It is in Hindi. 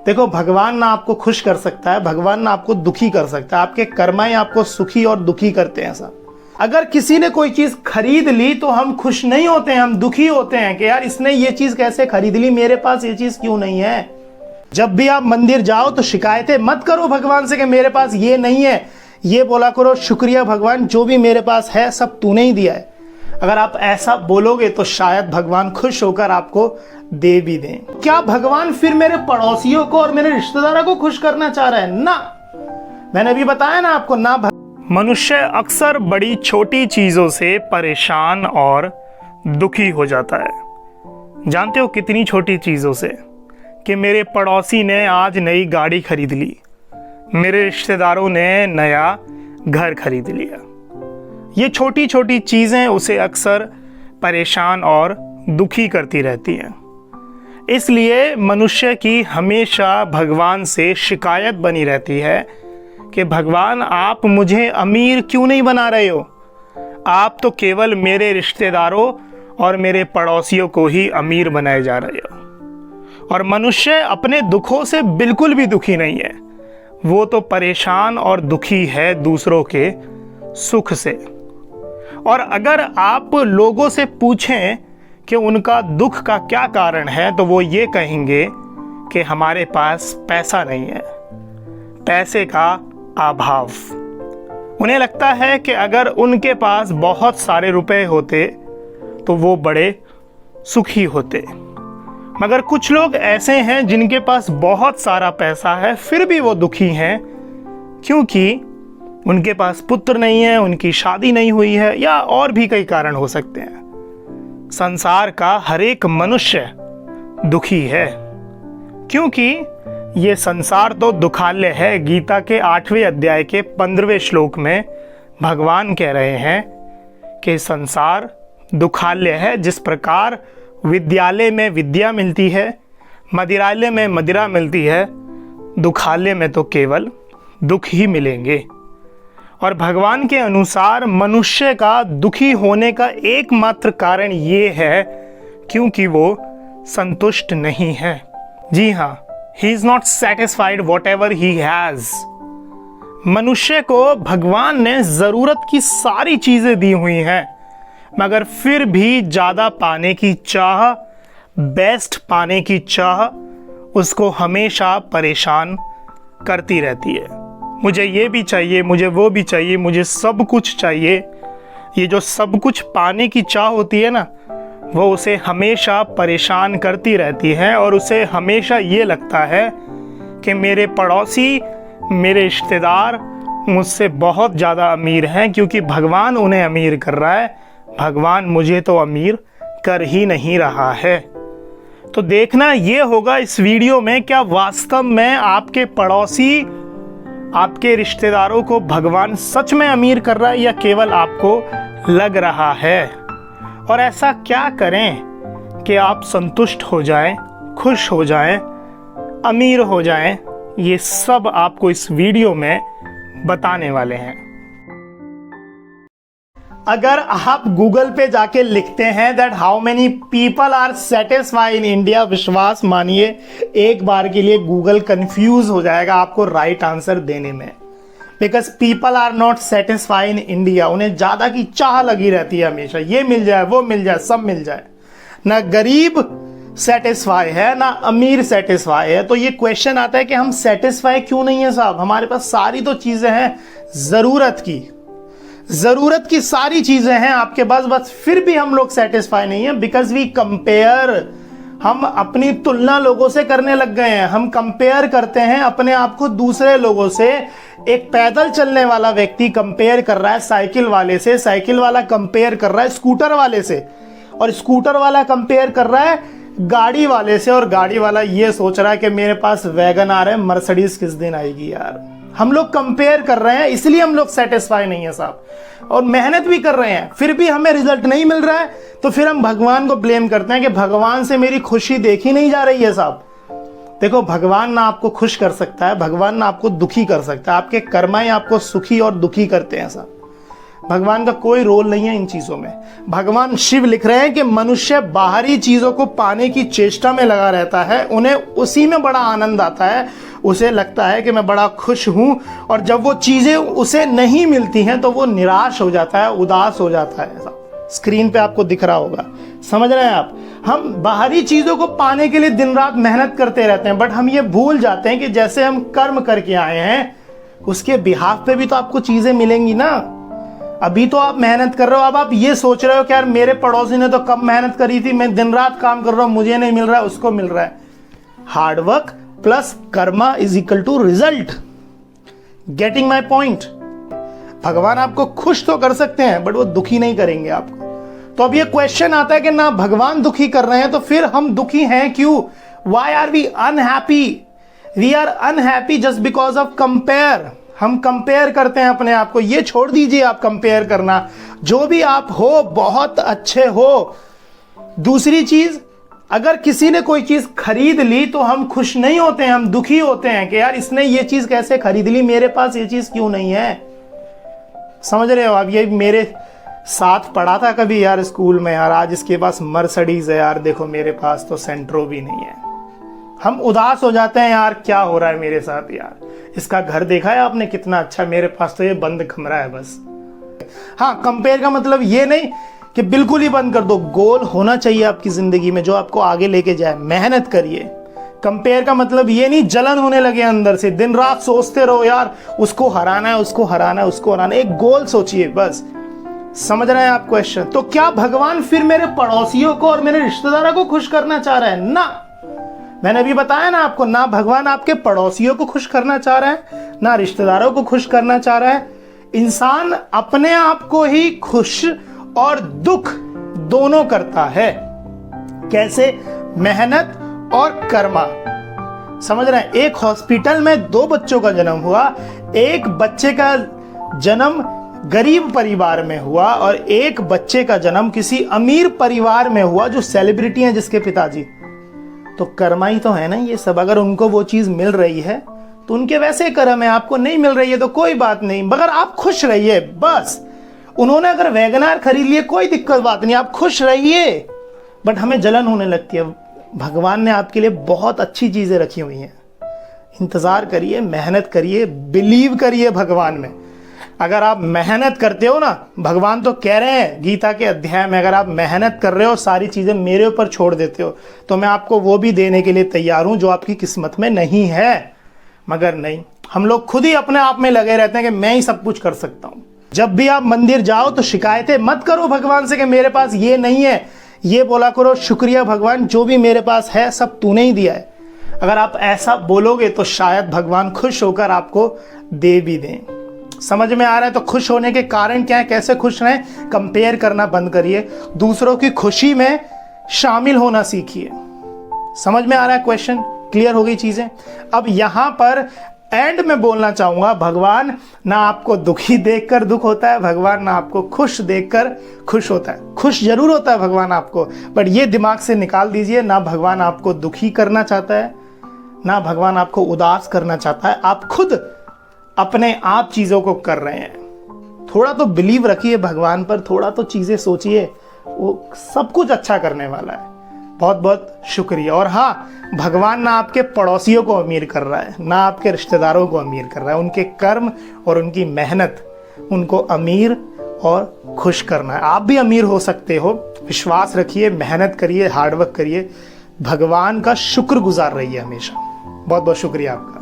देखो, भगवान ना आपको खुश कर सकता है, भगवान ना आपको दुखी कर सकता है। आपके कर्म ही आपको सुखी और दुखी करते हैं साहब। अगर किसी ने कोई चीज खरीद ली तो हम खुश नहीं होते हैं, हम दुखी होते हैं कि यार इसने ये चीज कैसे खरीद ली, मेरे पास ये चीज क्यों नहीं है। जब भी आप मंदिर जाओ तो शिकायतें मत करो भगवान से कि मेरे पास ये नहीं है, ये बोला करो शुक्रिया भगवान, जो भी मेरे पास है सब तूने ही दिया है। अगर आप ऐसा बोलोगे तो शायद भगवान खुश होकर आपको दे भी दें। क्या भगवान फिर मेरे पड़ोसियों को और मेरे रिश्तेदारों को खुश करना चाह रहा है? ना, मैंने अभी बताया ना आपको, ना। मनुष्य अक्सर बड़ी छोटी चीजों से परेशान और दुखी हो जाता है। जानते हो कितनी छोटी चीजों से? कि मेरे पड़ोसी ने आज नई गाड़ी खरीद ली, मेरे रिश्तेदारों ने नया घर खरीद लिया। ये छोटी छोटी चीजें उसे अक्सर परेशान और दुखी करती रहती हैं। इसलिए मनुष्य की हमेशा भगवान से शिकायत बनी रहती है कि भगवान आप मुझे अमीर क्यों नहीं बना रहे हो? आप तो केवल मेरे रिश्तेदारों और मेरे पड़ोसियों को ही अमीर बनाए जा रहे हो। और मनुष्य अपने दुखों से बिल्कुल भी दुखी नहीं है, वो तो परेशान और दुखी है दूसरों के सुख से। और अगर आप लोगों से पूछें कि उनका दुख का क्या कारण है तो वो ये कहेंगे कि हमारे पास पैसा नहीं है, पैसे का अभाव। उन्हें लगता है कि अगर उनके पास बहुत सारे रुपए होते तो वो बड़े सुखी होते। मगर कुछ लोग ऐसे हैं जिनके पास बहुत सारा पैसा है फिर भी वो दुखी हैं, क्योंकि उनके पास पुत्र नहीं है, उनकी शादी नहीं हुई है, या और भी कई कारण हो सकते हैं। संसार का हर एक मनुष्य दुखी है, क्योंकि ये संसार तो दुखालय है। गीता के 8वें अध्याय के 15वें श्लोक में भगवान कह रहे हैं कि संसार दुखालय है। जिस प्रकार विद्यालय में विद्या मिलती है, मदिरालय में मदिरा मिलती है, दुखालय में तो केवल दुख ही मिलेंगे। और भगवान के अनुसार मनुष्य का दुखी होने का एकमात्र कारण ये है क्योंकि वो संतुष्ट नहीं है। जी हाँ, he is not satisfied what ever he has. मनुष्य को भगवान ने जरूरत की सारी चीजें दी हुई हैं, मगर फिर भी ज्यादा पाने की चाह, बेस्ट पाने की चाह उसको हमेशा परेशान करती रहती है। मुझे ये भी चाहिए, मुझे वो भी चाहिए, मुझे सब कुछ चाहिए। ये जो सब कुछ पाने की चाह होती है ना, वो उसे हमेशा परेशान करती रहती है। और उसे हमेशा ये लगता है कि मेरे पड़ोसी, मेरे रिश्तेदार मुझसे बहुत ज़्यादा अमीर हैं, क्योंकि भगवान उन्हें अमीर कर रहा है, भगवान मुझे तो अमीर कर ही नहीं रहा है। तो देखना ये होगा इस वीडियो में, क्या वास्तव में आपके पड़ोसी, आपके रिश्तेदारों को भगवान सच में अमीर कर रहा है या केवल आपको लग रहा है? और ऐसा क्या करें कि आप संतुष्ट हो जाएं, खुश हो जाएं, अमीर हो जाएं? ये सब आपको इस वीडियो में बताने वाले हैं। अगर आप गूगल पे जाके लिखते हैं that how many people are satisfied in India, विश्वास मानिए एक बार के लिए गूगल कंफ्यूज हो जाएगा आपको राइट आंसर देने में। Because people are not satisfied in India. उन्हें ज्यादा की चाह लगी रहती है हमेशा, ये मिल जाए, वो मिल जाए, सब मिल जाए। ना गरीब सेटिस्फाई है, ना अमीर सेटिस्फाई है। तो ये क्वेश्चन आता है कि हम सेटिस्फाई क्यों नहीं है साहब? हमारे पास सारी तो चीजें हैं, जरूरत की सारी चीजें हैं आपके पास, बस फिर भी हम लोग सेटिस्फाई नहीं है। बिकॉज वी कंपेयर, हम अपनी तुलना लोगों से करने लग गए हैं। हम कंपेयर करते हैं अपने आप को दूसरे लोगों से। एक पैदल चलने वाला व्यक्ति कंपेयर कर रहा है साइकिल वाले से, साइकिल वाला कंपेयर कर रहा है स्कूटर वाले से, और स्कूटर वाला कंपेयर कर रहा है गाड़ी वाले से, और गाड़ी वाला ये सोच रहा है कि मेरे पास वैगन आ रहा है, मर्सिडीज किस दिन आएगी यार। हम लोग कंपेयर कर रहे हैं, इसलिए हम लोग सेटिस्फाई नहीं है साहब। और मेहनत भी कर रहे हैं फिर भी हमें रिजल्ट नहीं मिल रहा है, तो फिर हम भगवान को ब्लेम करते हैं कि भगवान से मेरी खुशी देखी नहीं जा रही है साहब। देखो, भगवान ना आपको खुश कर सकता है, भगवान ना आपको दुखी कर सकता है। आपके कर्म ही आपको सुखी और दुखी करते हैं साहब। भगवान का कोई रोल नहीं है इन चीजों में। भगवान शिव लिख रहे हैं कि मनुष्य बाहरी चीजों को पाने की चेष्टा में लगा रहता है, उन्हें उसी में बड़ा आनंद आता है, उसे लगता है कि मैं बड़ा खुश हूं, और जब वो चीजें उसे नहीं मिलती हैं तो वो निराश हो जाता है, उदास हो जाता है। ऐसा स्क्रीन पे आपको दिख रहा होगा, समझ रहे हैं आप। हम बाहरी चीजों को पाने के लिए दिन रात मेहनत करते रहते हैं, बट हम ये भूल जाते हैं कि जैसे हम कर्म करके आए हैं उसके बिहाफ पे भी तो आपको चीजें मिलेंगी ना। अभी तो आप मेहनत कर रहे हो, अब आप ये सोच रहे हो कि यार मेरे पड़ोसी ने तो कम मेहनत करी थी, मैं दिन रात काम कर रहा हूं, मुझे नहीं मिल रहा है, उसको मिल रहा है। Hard work plus karma is equal to result. Getting my point. भगवान आपको खुश तो कर सकते हैं बट वो दुखी नहीं करेंगे आपको। तो अब ये क्वेश्चन आता है कि ना भगवान दुखी कर रहे हैं तो फिर हम दुखी हैं क्यों? Why are we unhappy? We are unhappy just because of compare. हम कंपेयर करते हैं अपने आप को। ये छोड़ दीजिए आप कंपेयर करना, जो भी आप हो बहुत अच्छे हो। दूसरी चीज, अगर किसी ने कोई चीज खरीद ली तो हम खुश नहीं होते हैं, हम दुखी होते हैं कि यार इसने ये चीज कैसे खरीद ली, मेरे पास ये चीज क्यों नहीं है। समझ रहे हो आप? ये मेरे साथ पढ़ा था कभी यार स्कूल में, यार आज इसके पास मर्सिडीज है, यार देखो मेरे पास तो सेंट्रो भी नहीं है। हम उदास हो जाते हैं, यार क्या हो रहा है मेरे साथ, यार इसका घर देखा है आपने कितना अच्छा, मेरे पास तो ये बंद कमरा है बस। हाँ, कंपेयर का मतलब ये नहीं कि बिल्कुल ही बंद कर दो। गोल होना चाहिए आपकी जिंदगी में जो आपको आगे लेके जाए, मेहनत करिए। कंपेयर का मतलब ये नहीं जलन होने लगे अंदर से, दिन रात सोचते रहो यार उसको हराना है, उसको हराना है, उसको हराना है। एक गोल सोचिए बस। समझ रहे हैं आप क्वेश्चन? तो क्या भगवान फिर मेरे पड़ोसियों को और मेरे रिश्तेदारों को खुश करना चाह रहे हैं? ना, मैंने अभी बताया ना आपको, ना भगवान आपके पड़ोसियों को खुश करना चाह रहा है, ना रिश्तेदारों को खुश करना चाह रहा है। इंसान अपने आप को ही खुश और दुख दोनों करता है। कैसे? मेहनत और कर्मा। समझ रहे हैं? एक हॉस्पिटल में 2 बच्चों का जन्म हुआ, एक बच्चे का जन्म गरीब परिवार में हुआ और एक बच्चे का जन्म किसी अमीर परिवार में हुआ जो सेलिब्रिटी हैं जिसके पिताजी। तो कर्मा ही तो है ना ये सब। अगर उनको वो चीज मिल रही है तो उनके वैसे कर्म है, आपको नहीं मिल रही है तो कोई बात नहीं, मगर आप खुश रहिए बस। उन्होंने अगर वैगनार खरीद लिए कोई दिक्कत बात नहीं, आप खुश रहिए। बट हमें जलन होने लगती है। भगवान ने आपके लिए बहुत अच्छी चीजें रखी हुई हैं, इंतजार करिए, मेहनत करिए, बिलीव करिए भगवान में। अगर आप मेहनत करते हो ना, भगवान तो कह रहे हैं गीता के अध्याय में, अगर आप मेहनत कर रहे हो, सारी चीजें मेरे ऊपर छोड़ देते हो, तो मैं आपको वो भी देने के लिए तैयार हूं जो आपकी किस्मत में नहीं है। मगर नहीं, हम लोग खुद ही अपने आप में लगे रहते हैं कि मैं ही सब कुछ कर सकता हूं। जब भी आप मंदिर जाओ तो शिकायतें मत करो भगवान से कि मेरे पास ये नहीं है, ये बोला करो शुक्रिया भगवान, जो भी मेरे पास है सब तूने ही दिया है। अगर आप ऐसा बोलोगे तो शायद भगवान खुश होकर आपको दे भी दें। समझ में आ रहा है? तो खुश होने के कारण क्या है, कैसे खुश रहें? कंपेयर करना बंद करिए, दूसरों की खुशी में शामिल होना सीखिए। समझ में आ रहा है क्वेश्चन? क्लियर हो गई चीजें? अब यहां पर एंड में बोलना चाहूंगा, भगवान ना आपको दुखी देखकर दुख होता है, भगवान ना आपको खुश देखकर खुश होता है। खुश जरूर होता है भगवान आपको, बट ये दिमाग से निकाल दीजिए, ना भगवान आपको दुखी करना चाहता है, ना भगवान आपको उदास करना चाहता है। आप खुद अपने आप चीजों को कर रहे हैं। थोड़ा तो बिलीव रखिए भगवान पर, थोड़ा तो चीजें सोचिए, वो सब कुछ अच्छा करने वाला है। बहुत बहुत शुक्रिया। और हाँ, भगवान ना आपके पड़ोसियों को अमीर कर रहा है, ना आपके रिश्तेदारों को अमीर कर रहा है। उनके कर्म और उनकी मेहनत उनको अमीर और खुश करना है। आप भी अमीर हो सकते हो। विश्वास रखिए, मेहनत करिए, हार्डवर्क करिए, भगवान का शुक्रगुजार रहिए हमेशा। बहुत बहुत शुक्रिया आपका।